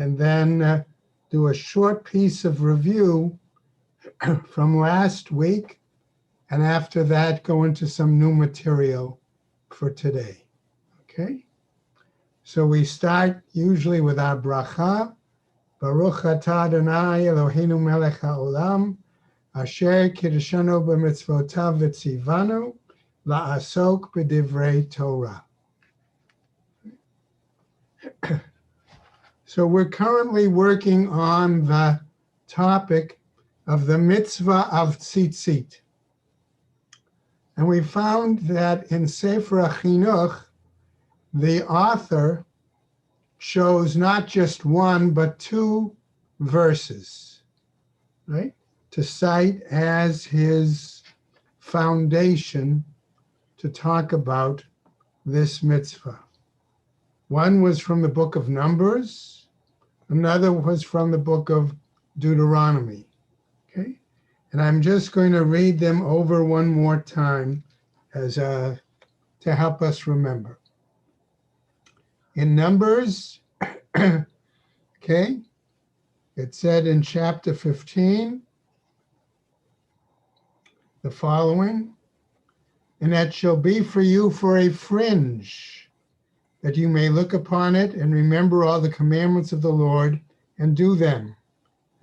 and then do a short piece of review from last week, and after that go into some new material for today. Okay? So we start usually with our bracha. Baruch atah Adonai Eloheinu melech haolam, asher kiddushanu b'mitzvotav v'tzivanu, la'asok b'divrei Torah. So we're currently working on the topic of the mitzvah of tzitzit. And we found that in Sefer HaChinuch, the author chose not just one, but two verses, right, to cite as his foundation to talk about this mitzvah. One was from the book of Numbers, another was from the book of Deuteronomy, okay? And I'm just going to read them over one more time as to help us remember. In Numbers, okay, it said in chapter 15, the following, and that shall be for you for a fringe, that you may look upon it and remember all the commandments of the Lord and do them,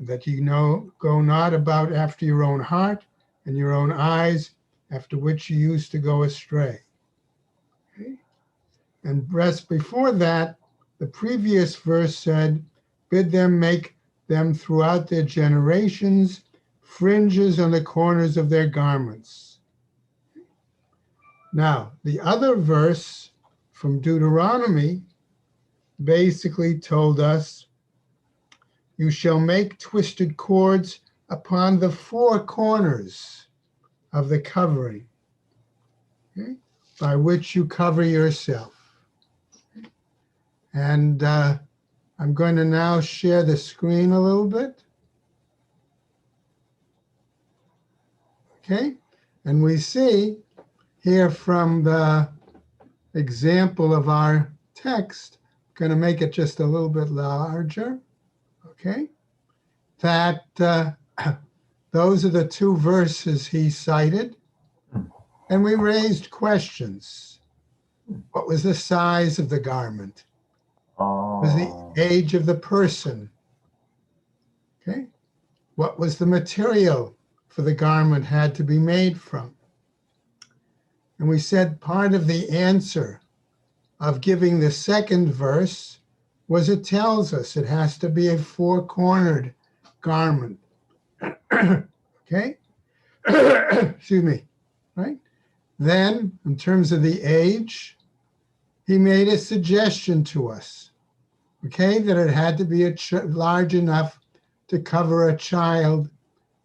that you go not about after your own heart and your own eyes, after which you used to go astray. Okay? And rest before that, the previous verse said, bid them make them throughout their generations fringes on the corners of their garments. Now, the other verse from Deuteronomy basically told us, you shall make twisted cords upon the four corners of the covering, okay, by which you cover yourself. And I'm going to now share the screen a little bit. Okay, and we see here from the example of our text, I'm going to make it just a little bit larger, okay, that those are the two verses he cited, and we raised questions. What was the size of the garment? What was the age of the person? Okay, what was the material for the garment had to be made from? And we said part of the answer of giving the second verse was it tells us it has to be a four-cornered garment. Okay? Excuse me, right? Then, in terms of the age, he made a suggestion to us, okay, that it had to be large enough to cover a child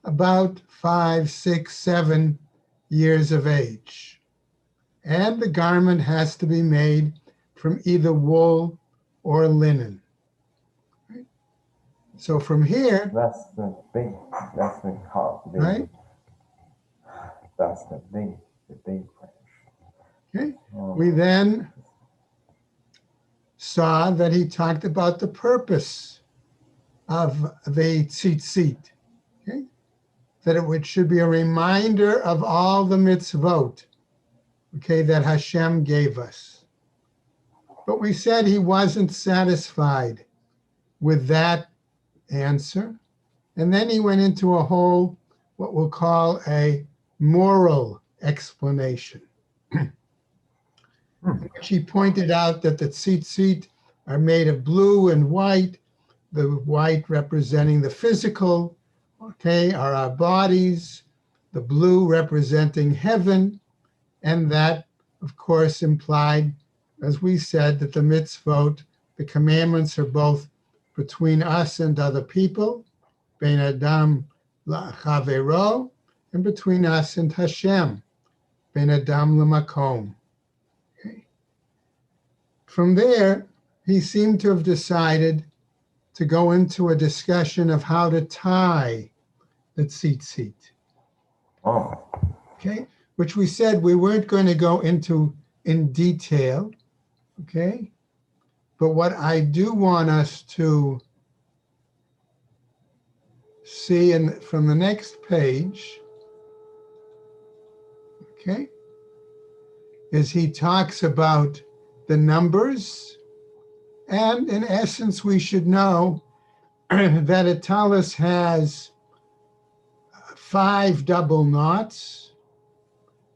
about 5, 6, 7 years of age. And the garment has to be made from either wool or linen. Right? So from here, that's the big hard, right? That's the big question. Okay. We then saw that he talked about the purpose of the tzitzit, okay? That it should be a reminder of all the mitzvot, okay, that Hashem gave us. But we said he wasn't satisfied with that answer. And then he went into a whole, what we'll call a moral explanation. In which he pointed out that the tzitzit are made of blue and white, the white representing the physical, okay, are our bodies, the blue representing heaven, and that, of course, implied, as we said, that the mitzvot, the commandments, are both between us and other people, ben adam la'chavero, and between us and Hashem, ben adam l'makom. Okay. From there, he seemed to have decided to go into a discussion of how to tie the tzitzit. Okay, which we said we weren't going to go into in detail, okay? But what I do want us to see from the next page, okay, is he talks about the numbers. And in essence, we should know that a talus has 5 double knots,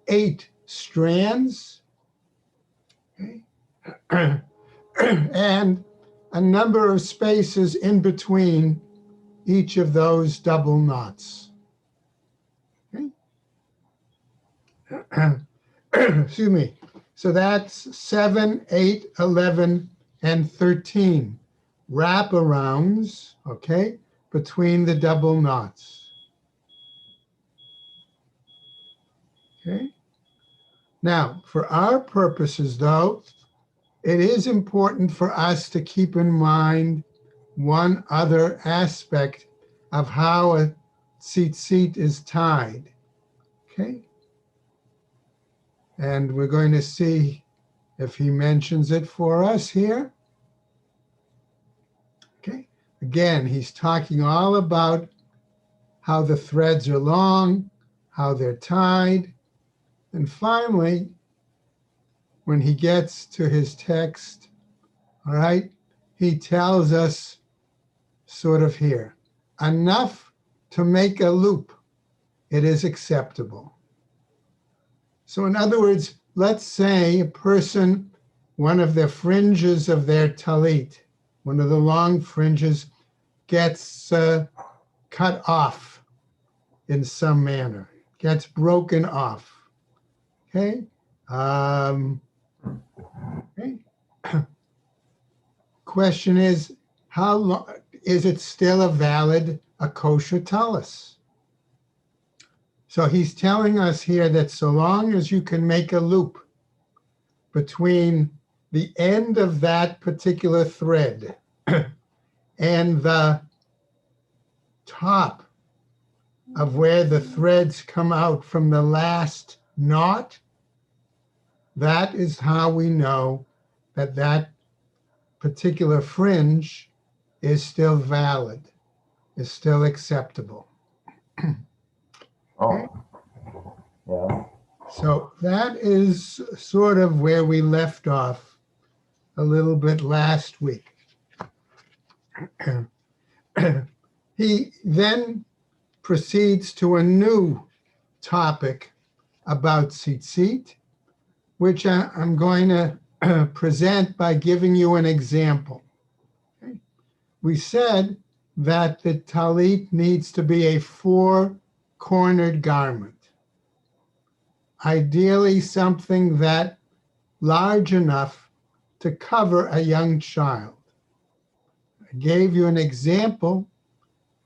8 strands, okay, and a number of spaces in between each of those double knots. Okay. Excuse me. So that's 7, 8, 11, and 13 wraparounds, okay, between the double knots. Okay. Now, for our purposes, though, it is important for us to keep in mind one other aspect of how a tzitzit is tied, okay? And we're going to see if he mentions it for us here. Okay, again, he's talking all about how the threads are long, how they're tied, and finally, when he gets to his text, all right, he tells us sort of here, enough to make a loop, it is acceptable. So in other words, let's say a person, one of the fringes of their talit, one of the long fringes, gets cut off in some manner, gets broken off. Okay? Okay. Question is, how long is it still a kosher talus? So he's telling us here that so long as you can make a loop between the end of that particular thread and the top of where the threads come out from the last knot, that is how we know that that particular fringe is still valid, is still acceptable. Oh, yeah. So that is sort of where we left off a little bit last week. He then proceeds to a new topic about tzitzit, which I'm going to present by giving you an example. Okay. We said that the talit needs to be a 4-cornered garment. Ideally, something that large enough to cover a young child. I gave you an example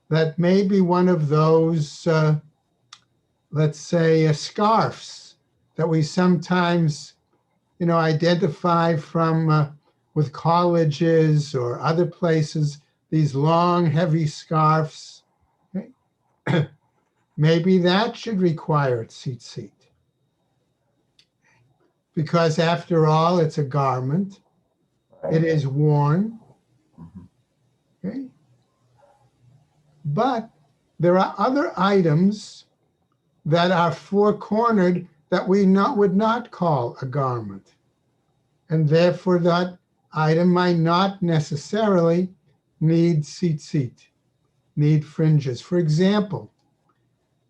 that may be one of those, let's say, scarves that we sometimes, identify from with colleges or other places, these long, heavy scarves. Okay? Maybe that should require tzitzit. Because after all, it's a garment. right. It is worn. Mhm. Okay? But there are other items that are 4-cornered that we would not call a garment. And therefore that item might not necessarily need tzitzit, need fringes. For example,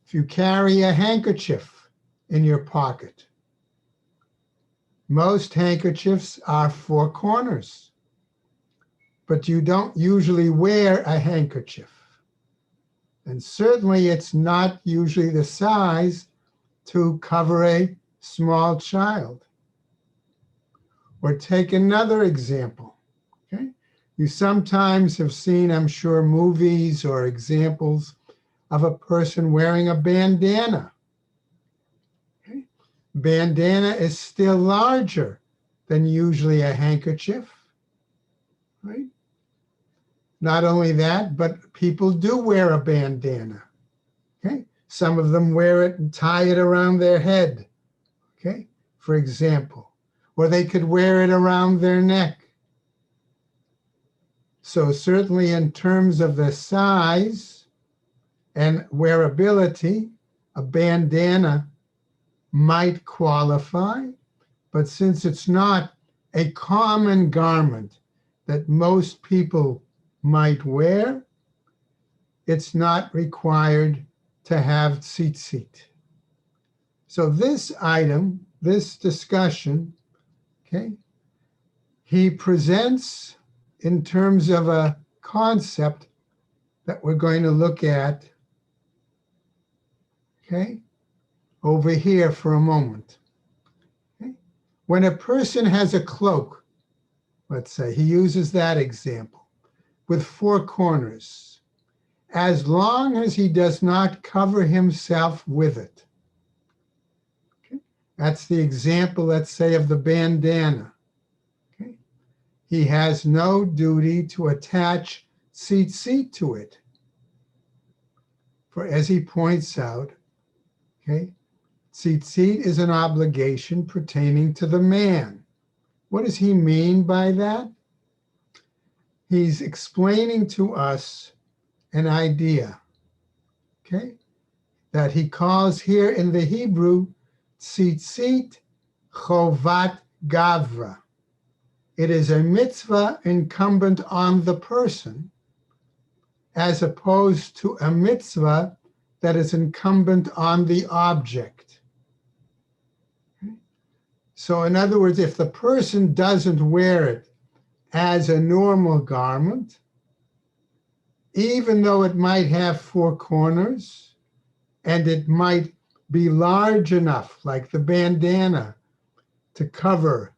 if you carry a handkerchief in your pocket, most handkerchiefs are 4 corners, but you don't usually wear a handkerchief. And certainly it's not usually the size to cover a small child. Or take another example, okay? You sometimes have seen, I'm sure, movies or examples of a person wearing a bandana. Okay? Bandana is still larger than usually a handkerchief, right? Not only that, but people do wear a bandana, okay? Some of them wear it and tie it around their head, okay, for example. Or they could wear it around their neck. So certainly in terms of the size, and wearability, a bandana might qualify, but since it's not a common garment that most people might wear, it's not required to have tzitzit. So this item, this discussion, okay, he presents in terms of a concept that we're going to look at, okay, over here for a moment. Okay? When a person has a cloak, let's say, he uses that example, with 4 corners, as long as he does not cover himself with it. Okay? That's the example, let's say, of the bandana. Okay? He has no duty to attach tzitzit to it. For as he points out, okay, tzitzit is an obligation pertaining to the man. What does he mean by that? He's explaining to us an idea, okay, that he calls here in the Hebrew tzitzit chovat gavra. It is a mitzvah incumbent on the person, as opposed to a mitzvah that is incumbent on the object. Okay? So in other words, if the person doesn't wear it as a normal garment, even though it might have 4 corners and it might be large enough, like the bandana, to cover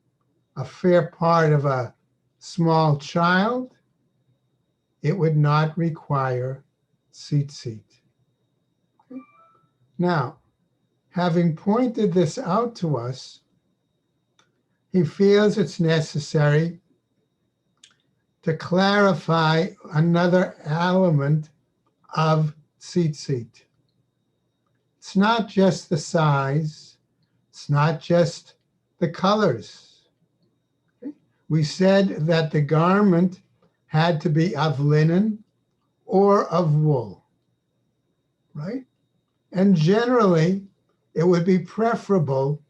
a fair part of a small child, it would not require tzitzit. Okay? Now, having pointed this out to us, he feels it's necessary to clarify another element of tzitzit. It's not just the size, it's not just the colors. Okay? We said that the garment had to be of linen or of wool, right? And generally, it would be preferable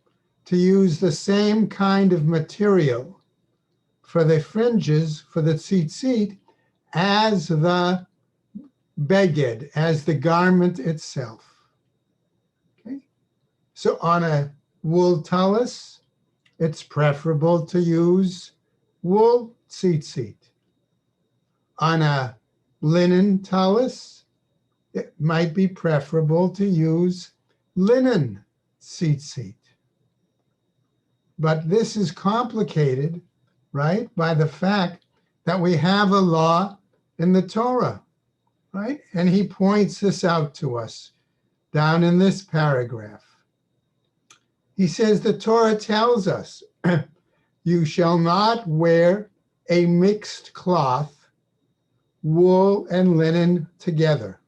to use the same kind of material for the fringes, for the tzitzit, as the beged, as the garment itself. Okay? So on a wool tallis, it's preferable to use wool tzitzit. On a linen tallis, it might be preferable to use linen tzitzit. But this is complicated, right, by the fact that we have a law in the Torah, right? And he points this out to us down in this paragraph. He says the Torah tells us, you shall not wear a mixed cloth, wool and linen together.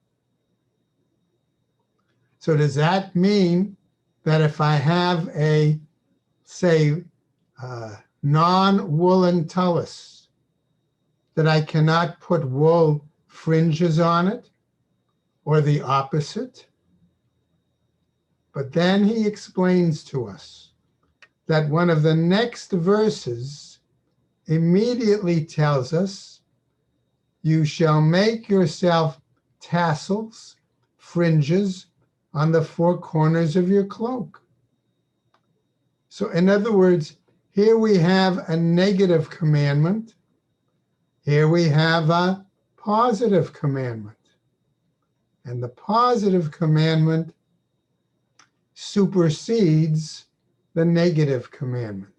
So does that mean that if I have a, say, non-woolen tallis, that I cannot put wool fringes on it, or the opposite? But then he explains to us that one of the next verses immediately tells us, you shall make yourself tassels, fringes on the 4 corners of your cloak. So in other words, here we have a negative commandment. Here we have a positive commandment. And the positive commandment supersedes the negative commandment.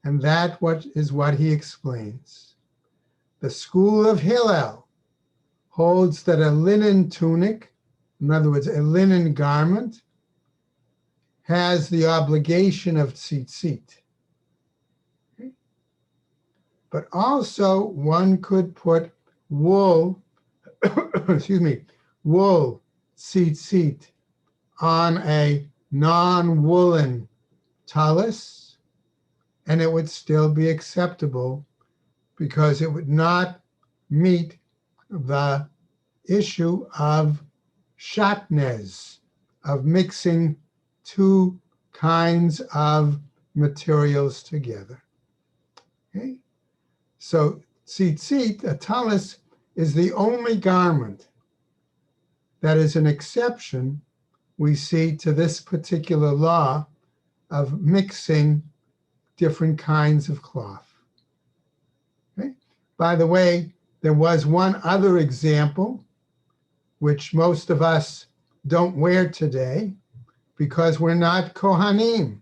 And that is what he explains. The school of Hillel holds that a linen tunic, in other words, a linen garment, has the obligation of tzitzit. Okay? But also one could put wool, wool tzitzit on a non-woolen tallis, and it would still be acceptable because it would not meet the issue of shatnez, of mixing two kinds of materials together. Okay? So tzitzit, a talis, is the only garment that is an exception we see to this particular law of mixing different kinds of cloth. Okay? By the way, there was one other example, which most of us don't wear today because we're not Kohanim.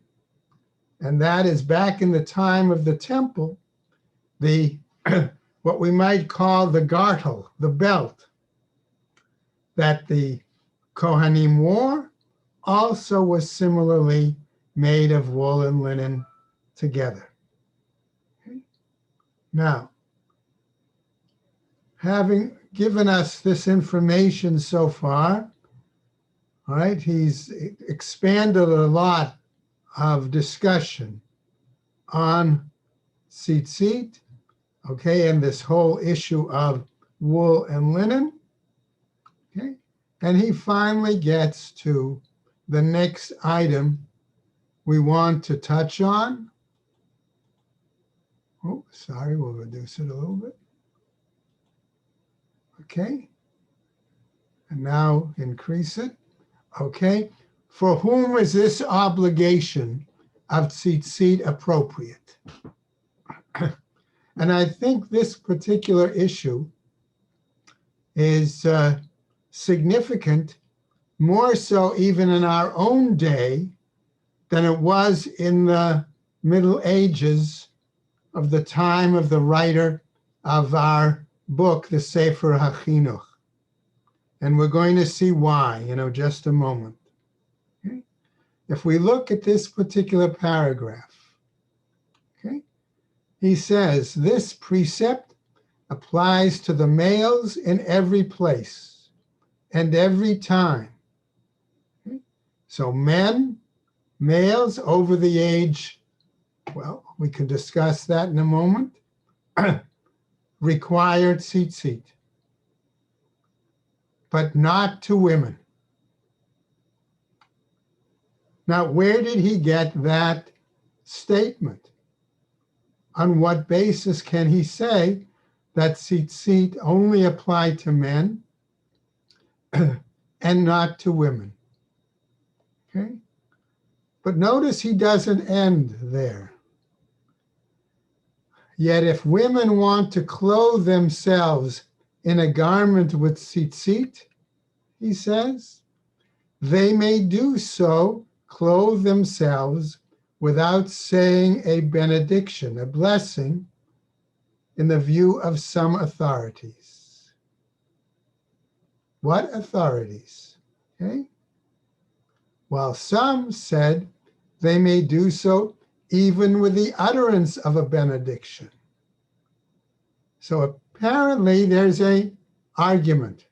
And that is back in the time of the temple, the what we might call the gartel, the belt, that the Kohanim wore, also was similarly made of wool and linen together. Okay? Now, having given us this information so far, all right, he's expanded a lot of discussion on tzitzit, okay, and this whole issue of wool and linen, okay, and he finally gets to the next item we want to touch on. Oh, sorry, we'll reduce it a little bit. Okay, and now increase it. Okay, for whom is this obligation of tzitzit appropriate? And I think this particular issue is significant, more so even in our own day than it was in the Middle Ages of the time of the writer of our book, the Sefer HaChinuch. And we're going to see why in just a moment. Okay? If we look at this particular paragraph, okay, he says, this precept applies to the males in every place and every time. Okay? So males over the age, well, we can discuss that in a moment, required tzitzit, but not to women. Now, where did he get that statement? On what basis can he say that tzitzit only apply to men and not to women? Okay? But notice he doesn't end there. Yet if women want to clothe themselves in a garment with tzitzit, he says, they may do so, clothe themselves without saying a benediction, a blessing, in the view of some authorities. What authorities? Okay? While some said they may do so even with the utterance of a benediction. So apparently there's an argument.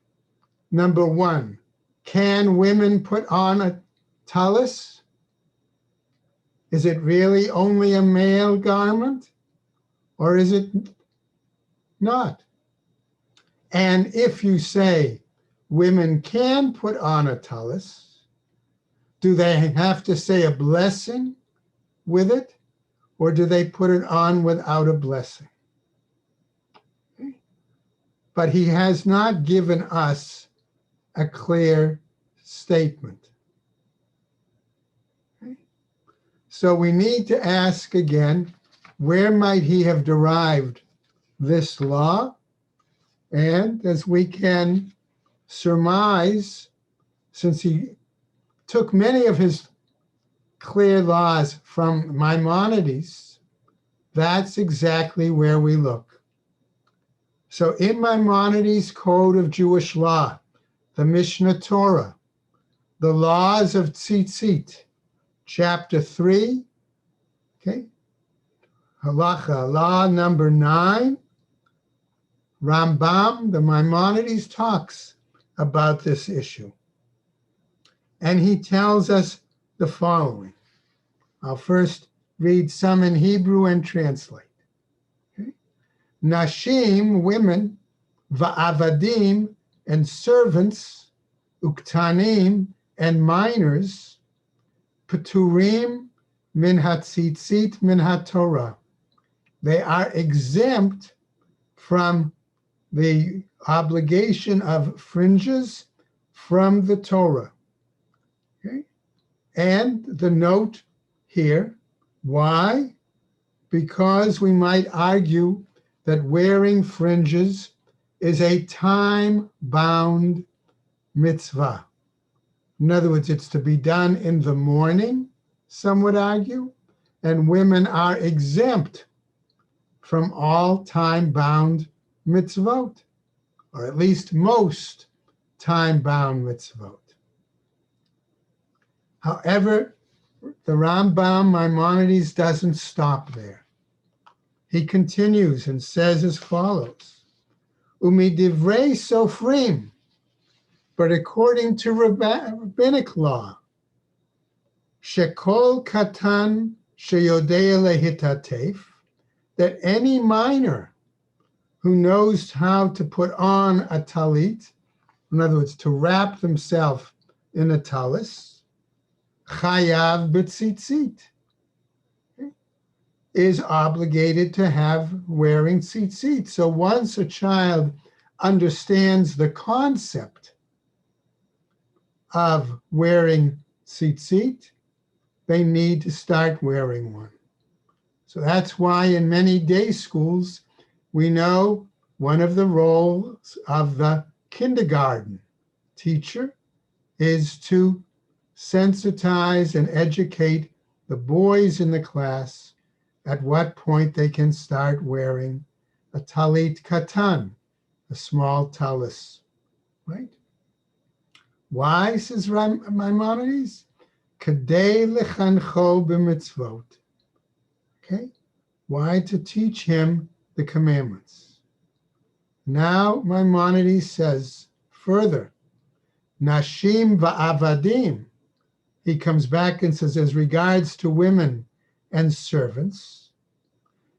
Number one, can women put on a tallis? Is it really only a male garment? Or is it not? And if you say women can put on a tallis, do they have to say a blessing with it? Or do they put it on without a blessing? Okay. But he has not given us a clear statement. Okay. So we need to ask again, where might he have derived this law? And as we can surmise, since he took many of his clear laws from Maimonides, that's exactly where we look. So in Maimonides' Code of Jewish Law, the Mishnah Torah, the laws of tzitzit, chapter 3, okay, halacha, law number 9, Rambam, the Maimonides, talks about this issue. And he tells us the following. I'll first read some in Hebrew and translate. Okay? Nashim, women, va'avadim, and servants, uktanim, and minors, peturim min hatzitzit min haTorah. They are exempt from the obligation of fringes from the Torah. Okay? And the note here, why? Because we might argue that wearing fringes is a time-bound mitzvah. In other words, it's to be done in the morning, some would argue, and women are exempt from all time-bound mitzvot, or at least most time-bound mitzvot. However, the Rambam Maimonides doesn't stop there. He continues and says as follows, Umidivrei sofrim, but according to rabbinic law, shekol katan sheyodei lehitatef, that any minor who knows how to put on a talit, in other words, to wrap themselves in a talis, chayav b'tzitzit, is obligated to have wearing tzitzit. So once a child understands the concept of wearing tzitzit, they need to start wearing one. So that's why in many day schools, we know one of the roles of the kindergarten teacher is to sensitize and educate the boys in the class at what point they can start wearing a talit katan, a small talis, right? Why, says Maimonides? Kadei lechancho b'mitzvot. Okay? Why? To teach him the commandments. Now Maimonides says further, Nashim va'avadim. He comes back and says, as regards to women and servants,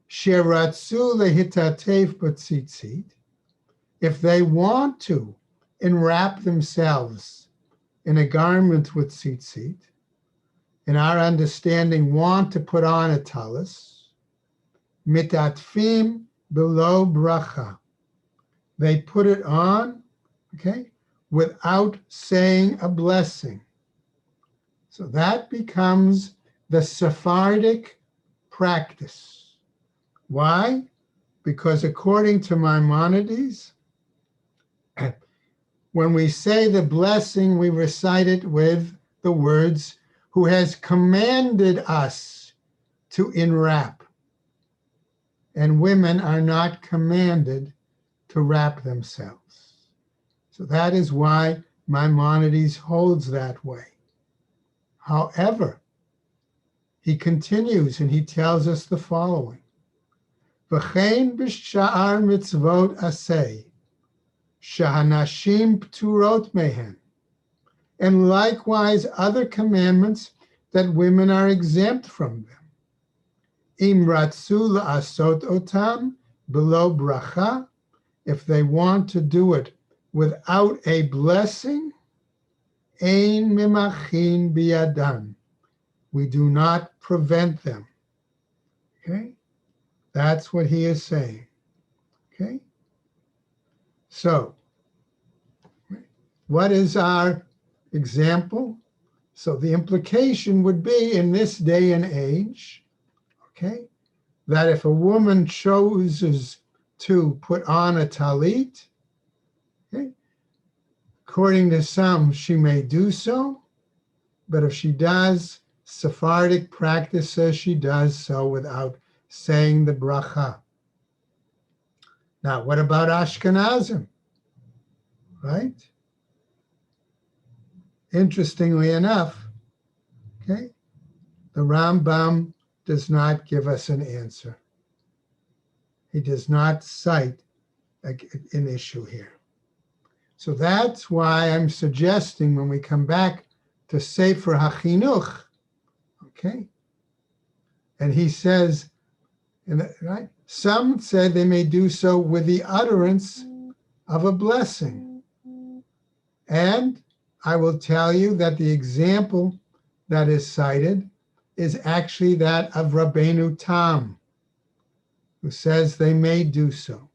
sheratzu lehitatef b'tzitzit, if they want to enwrap themselves in a garment with tzitzit, in our understanding, want to put on a talis, mitatfim below bracha. They put it on, okay, without saying a blessing. So that becomes the Sephardic practice. Why? Because according to Maimonides, when we say the blessing, we recite it with the words, who has commanded us to enwrap. And women are not commanded to wrap themselves. So that is why Maimonides holds that way. However, he continues and he tells us the following. V'chein b'sha'ar mitzvot aseh, shahanashim p'turot mehen. And likewise other commandments that women are exempt from them. Im ratzu la'asot otam below bracha, if they want to do it without a blessing, ein mimachin biyadan. We do not prevent them. Okay? That's what he is saying. Okay? So, what is our example? So the implication would be in this day and age, okay, that if a woman chooses to put on a talit, okay, according to some, she may do so, but if she does, Sephardic practice says she does so without saying the bracha. Now, what about Ashkenazim? Right? Interestingly enough, okay, the Rambam does not give us an answer. He does not cite an issue here. So that's why I'm suggesting when we come back to Sefer HaChinuch, okay, and he says, right, some said they may do so with the utterance of a blessing. And I will tell you that the example that is cited is actually that of Rabbeinu Tam, who says they may do so.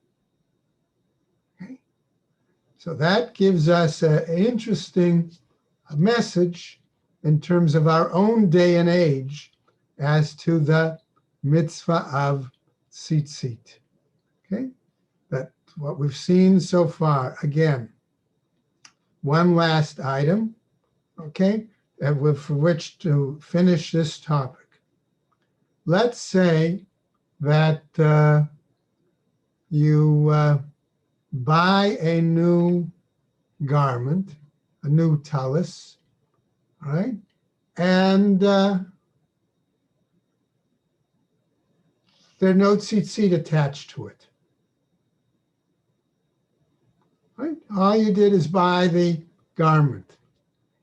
Okay? So that gives us an interesting message in terms of our own day and age as to the mitzvah of tzitzit. Okay? That's what we've seen so far. Again, one last item, okay, for which to finish this topic. Let's say that you buy a new garment, a new tallis, right? And there are no tzitzit attached to it. Right? All you did is buy the garment.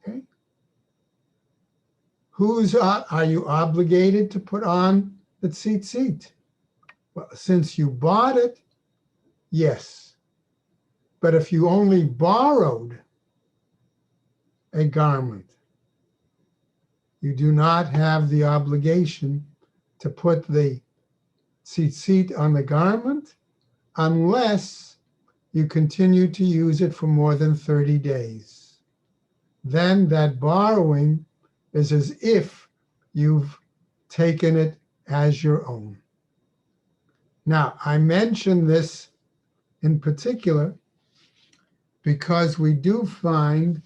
Okay? Are you obligated to put on the tzitzit? Well, since you bought it, yes. But if you only borrowed a garment, you do not have the obligation to put the tzitzit on the garment unless you continue to use it for more than 30 days. Then that borrowing is as if you've taken it as your own. Now, I mention this in particular because we do find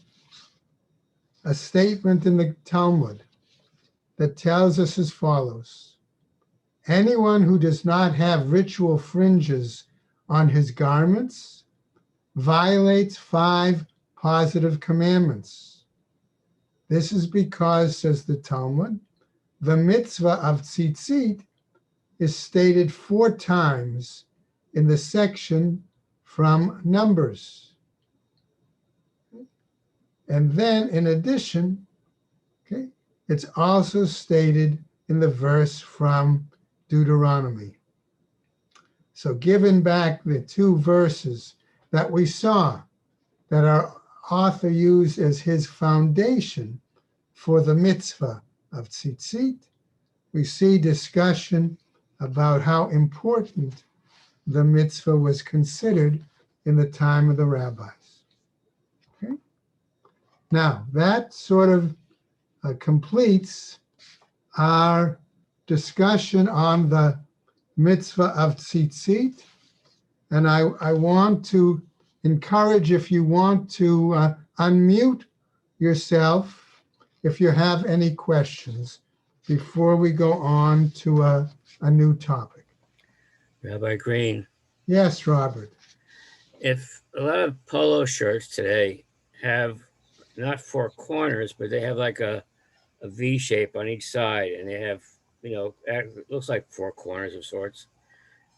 a statement in the Talmud that tells us as follows: anyone who does not have ritual fringes on his garments violates 5 positive commandments. This is because, says the Talmud, the mitzvah of tzitzit is stated 4 times in the section from Numbers. And then, in addition, okay, it's also stated in the verse from Deuteronomy. So given back the 2 verses that we saw that our author used as his foundation for the mitzvah of tzitzit, we see discussion about how important the mitzvah was considered in the time of the rabbis. Okay? Now, that sort of completes our discussion on the mitzvah of tzitzit. And I want to encourage, if you want to unmute yourself, if you have any questions before we go on to a new topic. Rabbi Green. Yes, Robert. If a lot of polo shirts today have not 4 corners, but they have like a V shape on each side, and they have, it looks like 4 corners of sorts.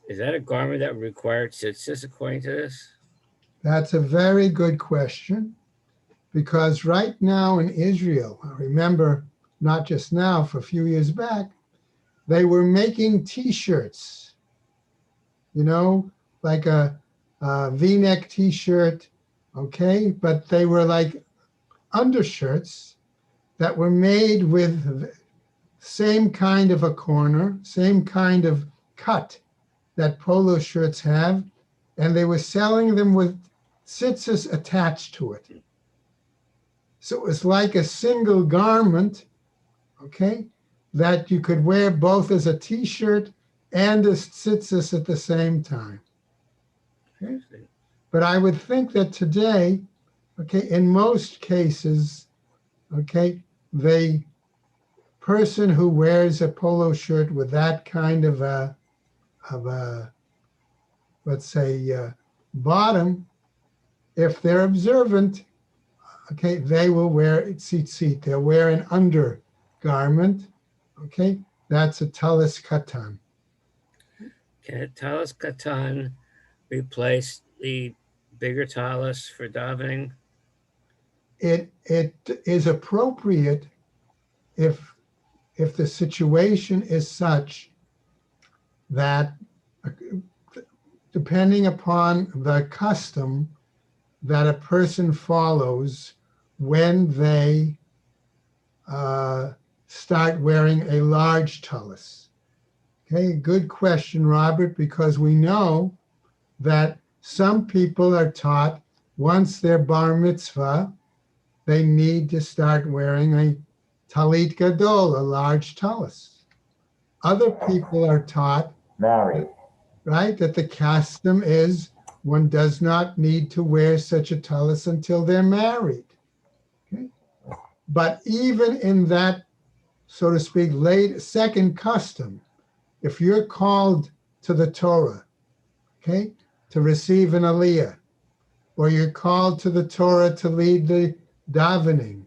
Is that a garment that would require tzitzis according to this? That's a very good question, because right now in Israel, I remember not just now, for a few years back, they were making T-shirts, like a V-neck T-shirt, okay? But they were like undershirts that were made with same kind of a corner, same kind of cut that polo shirts have, and they were selling them with tzitzis attached to it. So it was like a single garment, okay, that you could wear both as a T-shirt and as tzitzis at the same time. Okay? But I would think that today, okay, in most cases, okay, the person who wears a polo shirt with that kind of a let's say, bottom, if they're observant, okay, they will wear tzitzit. They'll wear an undergarment, okay? That's a talis katan. Can a talis katan replace the bigger talis for davening? It is appropriate if the situation is such that, depending upon the custom that a person follows when they start wearing a large tallis? Okay, good question, Robert, because we know that some people are taught once they're bar mitzvah, they need to start wearing a talit gadol, a large tallis. Other people are taught, Married. right, that the custom is one does not need to wear such a tallis until they're married. Okay? But even in that, so to speak, late second custom, if you're called to the Torah, okay, to receive an aliyah, or you're called to the Torah to lead the davening,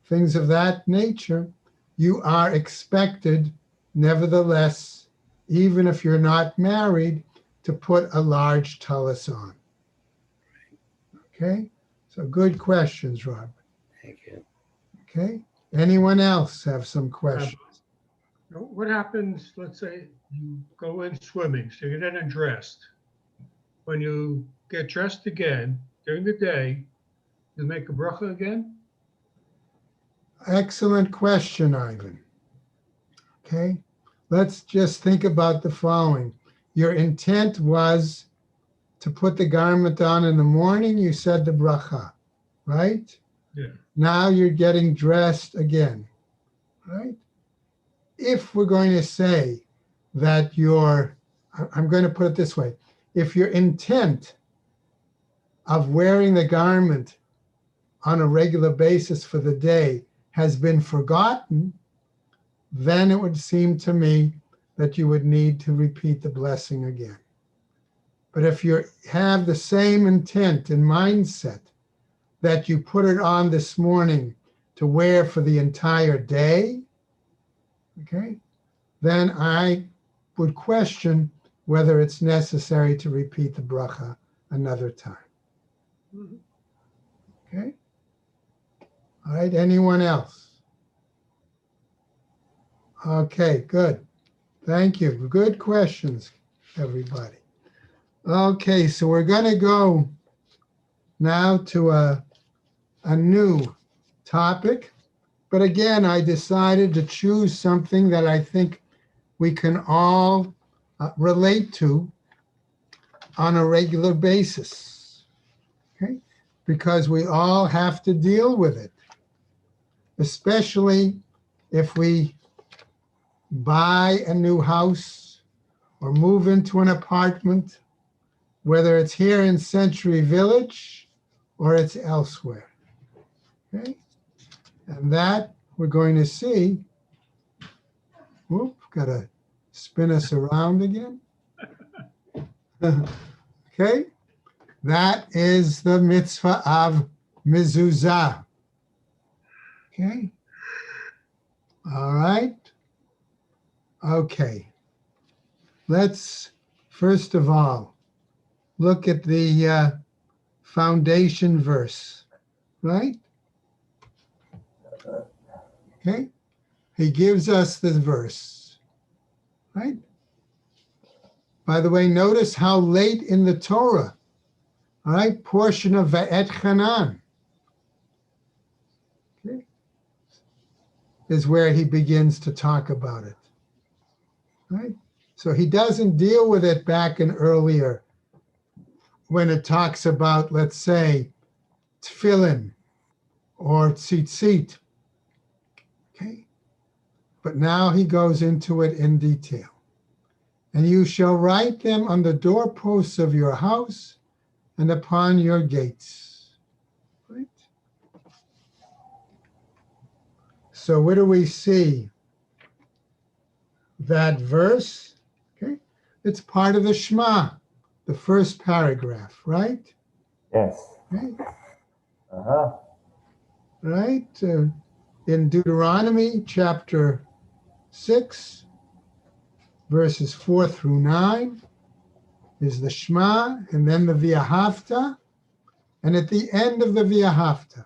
things of that nature, you are expected, nevertheless, even if you're not married, to put a large tallis on. Okay, so good questions, Robert. Thank you. Okay, anyone else have some questions? What happens, let's say you go in swimming, so you're then dressed. When you get dressed again during the day, you make a bracha again? Excellent question, Ivan. Okay, let's just think about the following. Your intent was to put the garment on in the morning, you said the bracha, right? Yeah. Now you're getting dressed again, right? If we're going to say that I'm going to put it this way, if your intent of wearing the garment on a regular basis for the day has been forgotten, then it would seem to me that you would need to repeat the blessing again. But if you have the same intent and mindset that you put it on this morning to wear for the entire day, okay, then I would question whether it's necessary to repeat the bracha another time. Okay? All right, anyone else? Okay, good. Thank you. Good questions, everybody. Okay, so we're going to go now to a new topic. But again, I decided to choose something that I think we can all relate to on a regular basis, okay? Because we all have to deal with it, especially if we buy a new house or move into an apartment, whether it's here in Century Village or it's elsewhere, okay? And that we're going to see. Whoop, got to spin us around again. Okay, that is the mitzvah of mezuzah. Okay, all right. Okay, let's first of all look at the foundation verse, right? Okay, he gives us the verse, right? By the way, notice how late in the Torah, all right, portion of Va'et Hanan, okay, is where he begins to talk about it, right? So he doesn't deal with it back in earlier when it talks about, let's say, tefillin or tzitzit, okay? But now he goes into it in detail. And you shall write them on the doorposts of your house and upon your gates. Right? So where do we see that verse? Okay, it's part of the Shema, the first paragraph, right? Yes. Okay. Uh-huh. Right? In Deuteronomy chapter 6, verses 4 through 9 is the Shema, and then the V'ahavta, and at the end of the V'ahavta,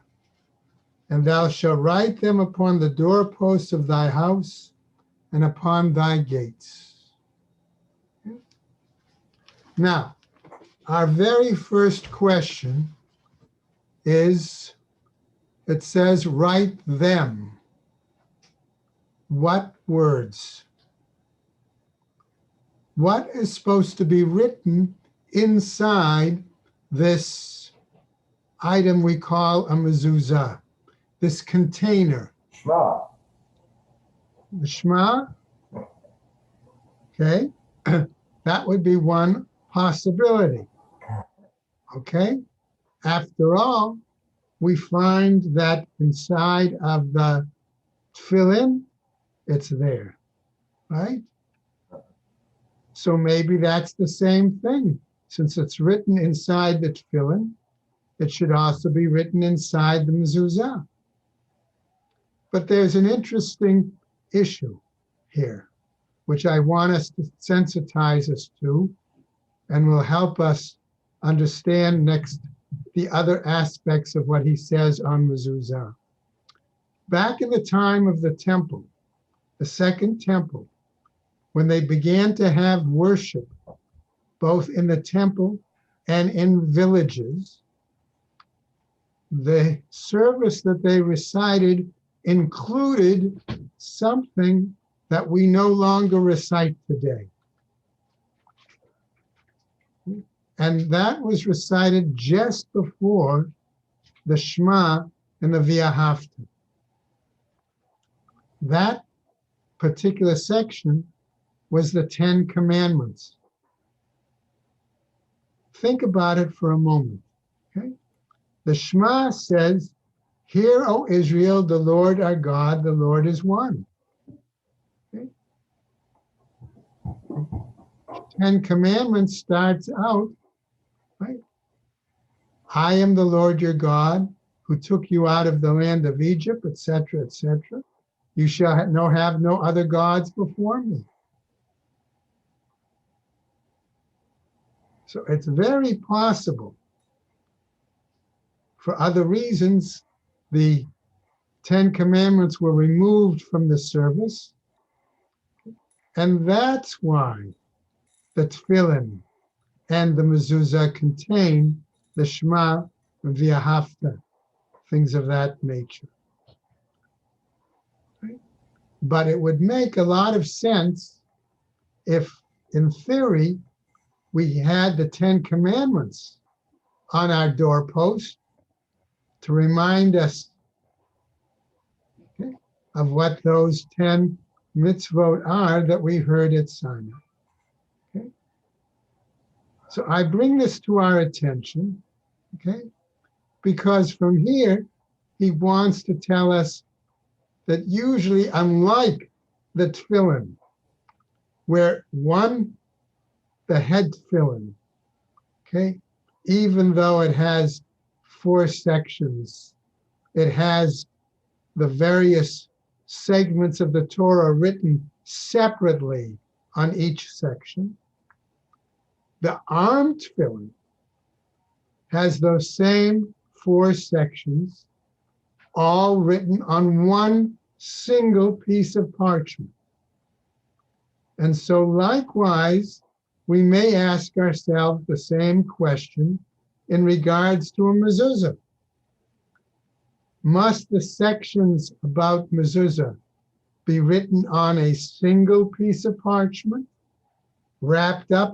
and thou shalt write them upon the doorposts of thy house and upon thy gates. Okay. Now, our very first question is, It says, write them. What words? What is supposed to be written inside this item we call a mezuzah, this container? Shema. The Shema, okay, that would be one possibility, okay? After all, we find that inside of the tefillin, it's there, right? So maybe that's the same thing. Since it's written inside the tefillin, it should also be written inside the mezuzah. But there's an interesting issue here, which I want us to sensitize us to and will help us understand next the other aspects of what he says on mezuzah. Back in the time of the temple, the second temple, when they began to have worship, both in the temple and in villages, the service that they recited included something that we no longer recite today. And that was recited just before the Shema and the V'ahavta. That particular section was the 10 Commandments. Think about it for a moment, okay? The Shema says, "Hear, O Israel, the Lord our God, the Lord is one." Okay? 10 Commandments starts out, right? I am the Lord your God who took you out of the land of Egypt, etc., etc. You shall have no other gods before me. So it's very possible, for other reasons, the 10 Commandments were removed from the service. And that's why the Tefillin and the Mezuzah contain the Shema and V'ahavta, things of that nature. Right? But it would make a lot of sense if, in theory, we had the 10 Commandments on our doorpost to remind us, okay, of what those 10 mitzvot are that we heard at Sinai. Okay? So I bring this to our attention, okay, because from here, he wants to tell us that usually, unlike the tefillin, where the head tefillin, okay, even though it has 4 sections, it has the various segments of the Torah written separately on each section. The arm tefillin has those same 4 sections, all written on one single piece of parchment. And so likewise, we may ask ourselves the same question in regards to a mezuzah. Must the sections about mezuzah be written on a single piece of parchment, wrapped up,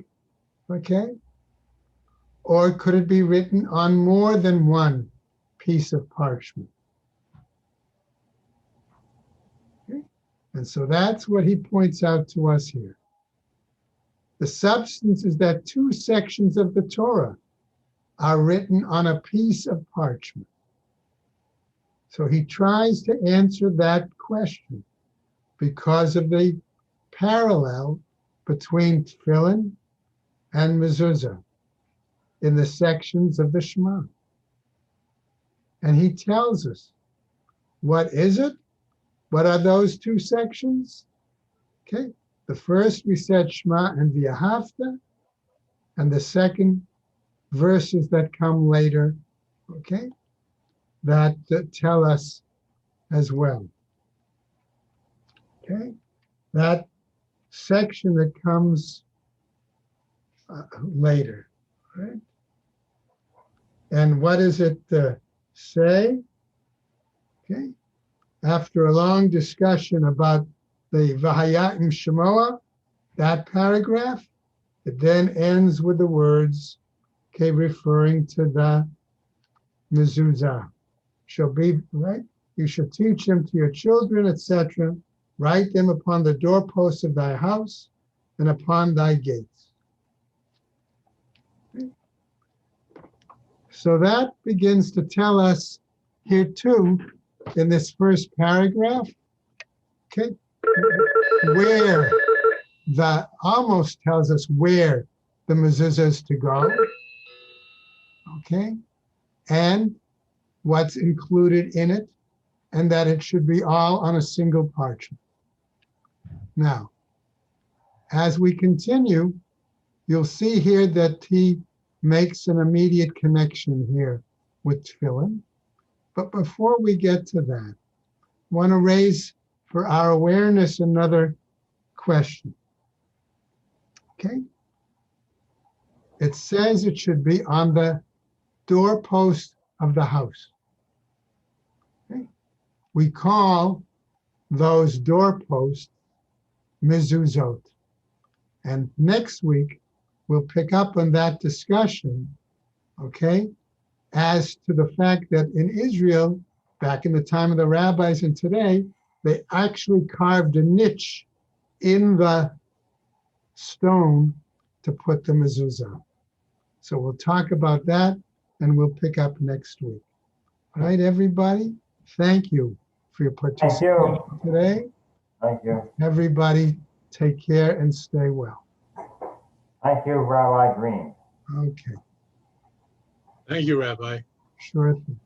okay? Or could it be written on more than one piece of parchment? Okay? And so that's what he points out to us here. The substance is that 2 sections of the Torah are written on a piece of parchment. So he tries to answer that question because of the parallel between tefillin and mezuzah in the sections of the Shema. And he tells us, what is it? What are those 2 sections? Okay, the first we said Shema and V'ahavta, and the second verses that come later, okay, that tell us as well. Okay, that section that comes later, right? And what does it say? Okay. After a long discussion about the Vahayim Shemoah, that paragraph, it then ends with the words, okay, referring to the mezuzah. Shall be, right? You shall teach them to your children, etc. Write them upon the doorposts of thy house and upon thy gates. Okay. So that begins to tell us here too, in this first paragraph, okay, where that almost tells us where the mezuzah is to go, okay, and what's included in it, and that it should be all on a single parchment. Now, as we continue, you'll see here that he makes an immediate connection here with tefillin. But before we get to that, I want to raise for our awareness another question. Okay? It says it should be on the doorpost of the house. Okay? We call those doorposts mezuzot. And next week, we'll pick up on that discussion, okay, as to the fact that in Israel, back in the time of the rabbis and today, they actually carved a niche in the stone to put the mezuzah. So we'll talk about that and we'll pick up next week. All right, everybody, thank you for your participation today. Thank you. Everybody, take care and stay well. Thank you, Rabbi Green. Okay, Thank you, Rabbi. sure thing.